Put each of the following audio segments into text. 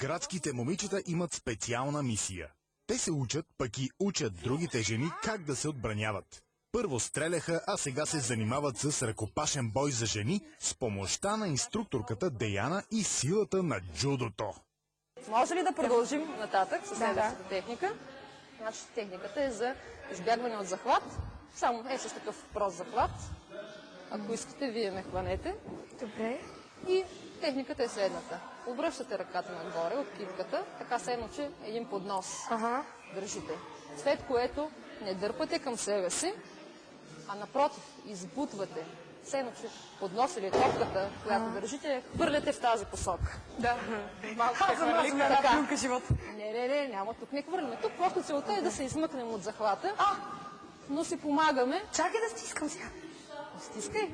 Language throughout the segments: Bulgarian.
Градските момичета имат специална мисия. Те се учат, пък и учат другите жени как да се отбраняват. Първо стреляха, а сега се занимават с ръкопашен бой за жени с помощта на инструкторката Деяна и силата на джудото. Може ли да продължим нататък със следващата техника? Значи техниката е за избягване от захват. Само с такъв прост захват. Ако искате, вие ме хванете. Добре. И техниката е следната. Обръщате ръката нагоре от китката, така се едно, че един поднос държите. След което не дърпате към себе си, а напротив, избутвате. Все едно, че поднос или топката, която държите, хвърляте в тази посока. Да. Малко Аз съм една плюнка живот. Не, няма, тук не хвърляме. Тук просто целта е да се измъкнем от захвата, но си помагаме. Чакай да стискам сега. Стискай.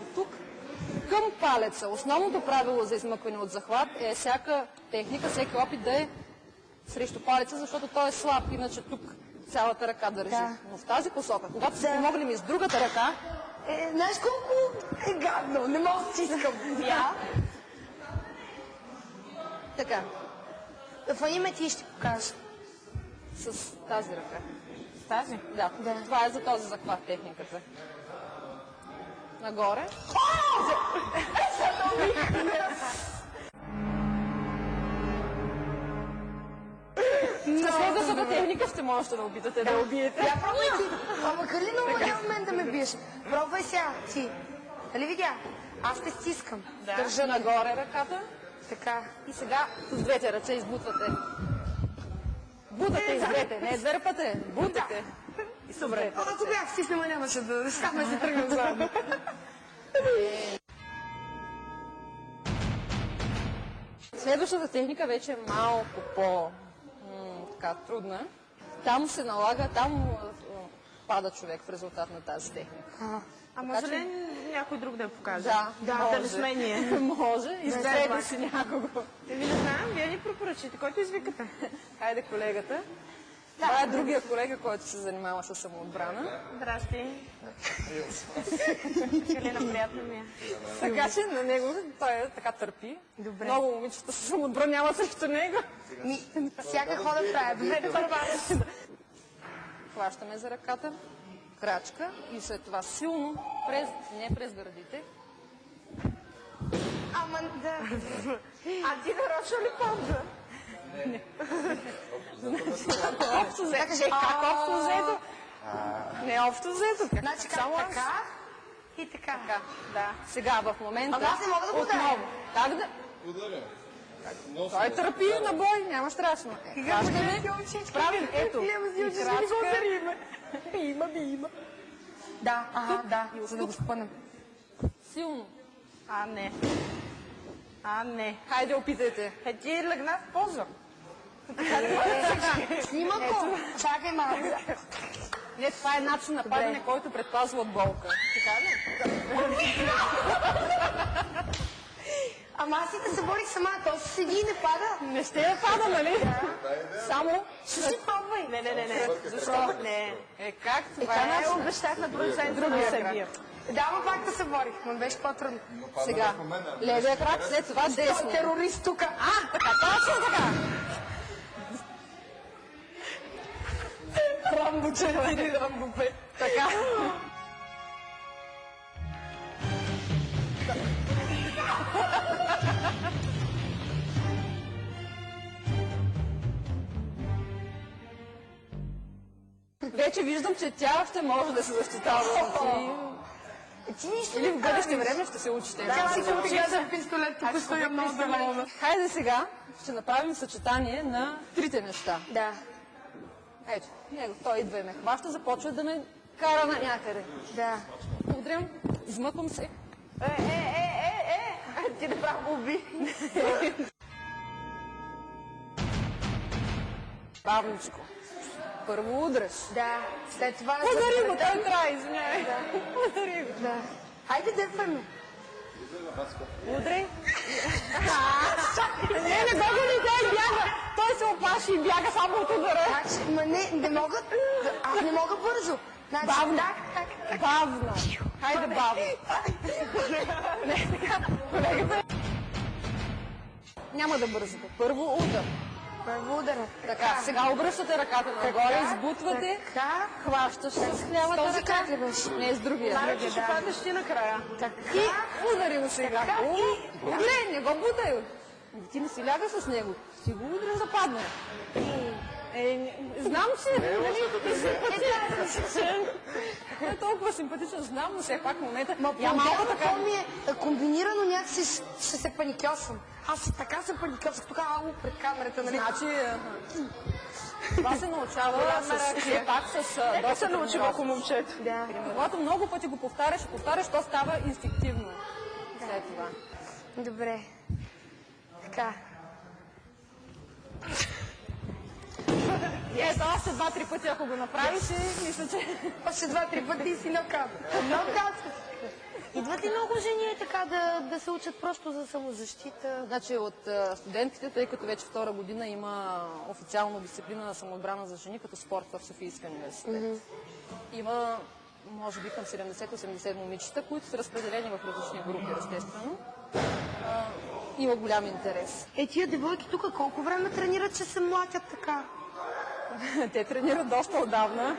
От тук към палеца. Основното правило за измъкване от захват е всяка техника, всеки опит да е срещу палеца, защото той е слаб, иначе тук цялата ръка държи. Да. Но в тази посока, когато се помогнем и с другата ръка... Знаеш колко е гадно, не мога да стискам. Така. Да фаним ти ще покажа. С тази ръка. Тази? Да. Това е за този захват техниката. Нагоре. На следващата техника ще можете да опитате да убиете. Я пробвай ти. Макар ли много момент да ме биеш? Пробвай сега ти. Нали видя? Аз те стискам. Държа нагоре ръката. Така. И сега с двете ръце избутвате. Бутате и с двете. Не дърпате. Бутате. И с двете ръце. Ако бях стиснала, нямаше да ставаме си тръгнем заедно. Следващата техника вече е малко по-трудна. Там се налага, пада човек в резултат на тази техника. А може ли някой друг да я покаже? Да, може. Може. Изгледа си някого. Не знаем, вие ни препоръчите. Който извикате? Хайде колегата. Това е другия колега, който се занимава с самоотбрана. Здрасти. Калина, приятно ми е. Така че на него той така търпи. Добре. Много момичета се самоотбраняват срещу него. Всяка хода прави. Хващаме за ръката, крачка и след това силно, не през гърдите. Ама да. А ти нарочно ли помня? Общо взето. Как общо взето? Не общо взето. Значи как така и така. Да. Сега в момента... Ама аз не мога да го ударя. Как да... Ударя. Той търпи на бой, няма страшно. Хващаме, правим ето. И крачка. Има. Да, за да го спънем. Силно. А, не. Хайде, опитайте. Ти легна в поза. Снимам го. Чакай малко. Не, това е начин на падане, който предпазва от болка. Така ли? Ама аз и да се борих сама, то се седи и не пада. Не ще я пада, нали? Само... Ще си пробвай. Не. Защо? Не. Как? Това е обещах на продуцента да се бия. Да, но пак да се борих, но беше по-трудно. Сега, левия крак, след това десния. Терорист тук. Така, точно така. Рамбо 4, Рамбо 5. Така. Вече виждам, че тя ще може да се защитава. Или в бъдеще време ще се учите. Тя си купи за пистолет, тук стоя много доволна. Хайде сега ще направим съчетание на трите неща. Да. Ето, него, той идва и ме хваща, започва да ме кара на някъде. Да. Удрям, измъквам се. Ти направо го уби. Бавничко. Първо удреш. Да. След това... Удари го, той край, извиняй. Удари го. Да. Хайде дърпаме. Удрей. Не го бяга. Той се опаши и бяга само от удара. Ма не могат. Аз не мога бързо. Бавно. Бавно. Хайде бавно. Не, така. Колегата. Няма да бързате. Първо удар. Първо удара. Така, сега обръщате ръката нагоре, избутвате, Така. хващаш с лявата Този ръка. как ли беше? Не, с другия. Значи ще паднеш ти накрая. И удари го сега. Не, не го бутай. Ти не си ляга с него. Си го удари да падне. Знам, че нали, симпатичен. Не е толкова симпатичен, знам, но все пак в момента... Я малко така... ми е комбинирано, някакси ще се паникьосвам. Аз и така се паникьосвах, тук пред камерата, нали? Значи, това се научава все пак с Нека доста се научи върху момчето. Да. Когато много пъти го повтаряш, то става инстинктивно. След това. Добре. Така. Ето, още 2-3 пъти, ако го направиш, мисля, че... Още 2-3 пъти и си нокаут. Нокаут. Идват ли много жени така да се учат просто за самозащита? Значи от студентките, тъй като вече втора година има официална дисциплина на самоотбрана за жени като спорт в Софийския университет. Има, може би, към 70-80 момичета, които са разпределени в различни групи, естествено. Има голям интерес. Тия девойки тук колко време тренират, че се млатят така? Те тренират доста отдавна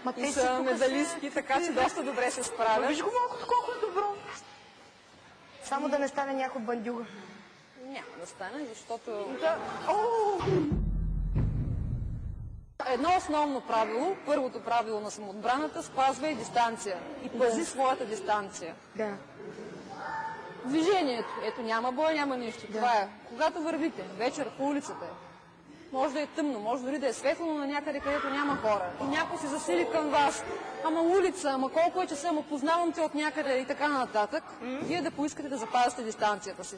Ма и те си са тук медалистки, така че доста добре се справят. Виж го малкото колко е добро. Само да не стане някой бандюга. Няма да стане, защото... Едно основно правило, първото правило на самоотбраната, спазвай дистанция и пази своята дистанция. Да. Движението, ето няма бой, няма нищо. Това е. Когато вървите вечер по улицата, може да е тъмно, може дори да е светло, но на някъде, където няма хора. И някой се засили към вас. Ама улица, ама колко е часа, ама познавам те от някъде и така нататък. Вие да поискате да запазите дистанцията си.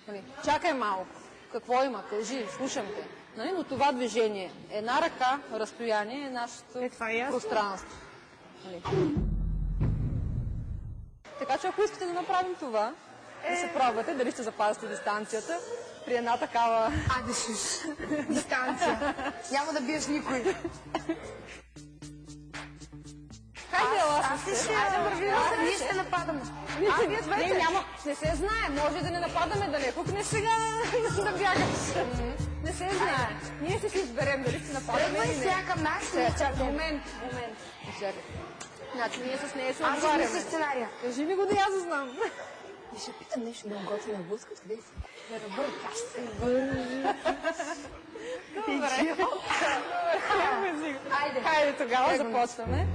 Нали? Чакай малко. Какво има? Кажи, слушам те. Нали? Но това движение, една ръка, разстояние е нашето пространство. Нали? Така че ако искате да направим това, да се пробвате, дали ще запазите дистанцията при една такава... Айде шиш. Дистанция. Няма да биеш никой. Хайде, Аз ли ще... Ние ще нападаме. Не се знае. Може да не нападаме, да не хукнеш сега да бягаш. Не се знае. Ние ще си изберем дали ще нападаме Тръгвай или не. сега към нас. Момент. Чакай. Значи ние с нея се Аз отговаряме. измисля сценария. Кажи ми го да я знам. И ще питам нещо да готви на блъскат. Къде си? Хайде тогава започваме.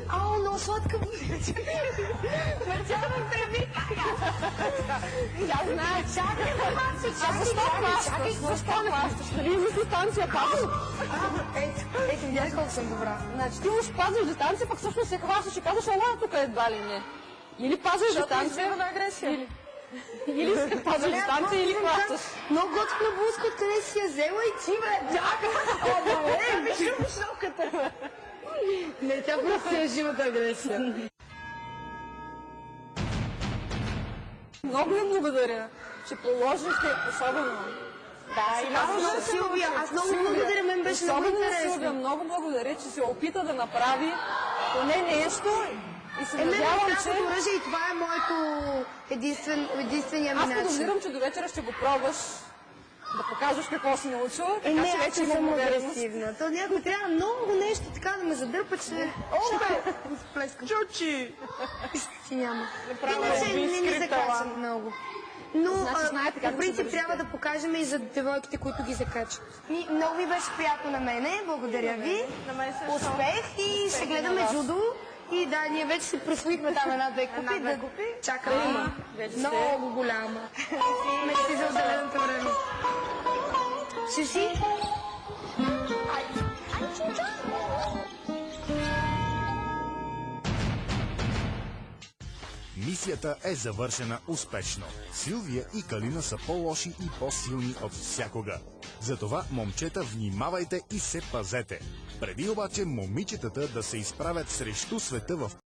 Ау, много сладка буде. Мърчава треби. Я знае, чакай. Защо хващаш? Нали имаш дистанция, пазо? Ето, видях колко съм добра. Значи ти уж пазваш дистанция, пък всъщност се хващаш и казваш, ела тук едва ли не. Или пазваш дистанция, на агресия. или пазваш дистанция, или хващаш. Много готина блузка, откъде си я взела и ти, бе? Чакай! Виж шапката. Не, тя просто е живата агресия. Много ви благодаря, че положихте особено. Да, Силвия, аз много благодаря, мен беше много Особено на интересно. Силвия, много благодаря, че се опита да направи поне нещо и се Мен надявам, ми че... трябва оръжие и това е моето единствения ми Аз начин. подозирам, че до вечера ще го пробваш да покажеш какво си научила, така Не, че аз вече не има съм увереност. агресивна. То някой трябва много нещо така да ме задърпа, че... Плескам. Чучи. Ти няма. Направо Иначе не убийски ни се талант. качват много. Но Значи знаете как по да се принцип държите. трябва да покажем и за девойките, които ги закачат. Много ми беше приятно на мене, благодаря ви. На мен също. Успех и ще гледаме вас. джудо. И да, ние вече си присвоихме там една-две купи. Една-две купи? Чакаме. вече сте. Много голяма. Мерси за отделеното време. Шиши? Мисията е завършена успешно. Силвия и Калина са по-лоши и по-силни от всякога. Затова, момчета, внимавайте и се пазете. Преди обаче момичетата да се изправят срещу света в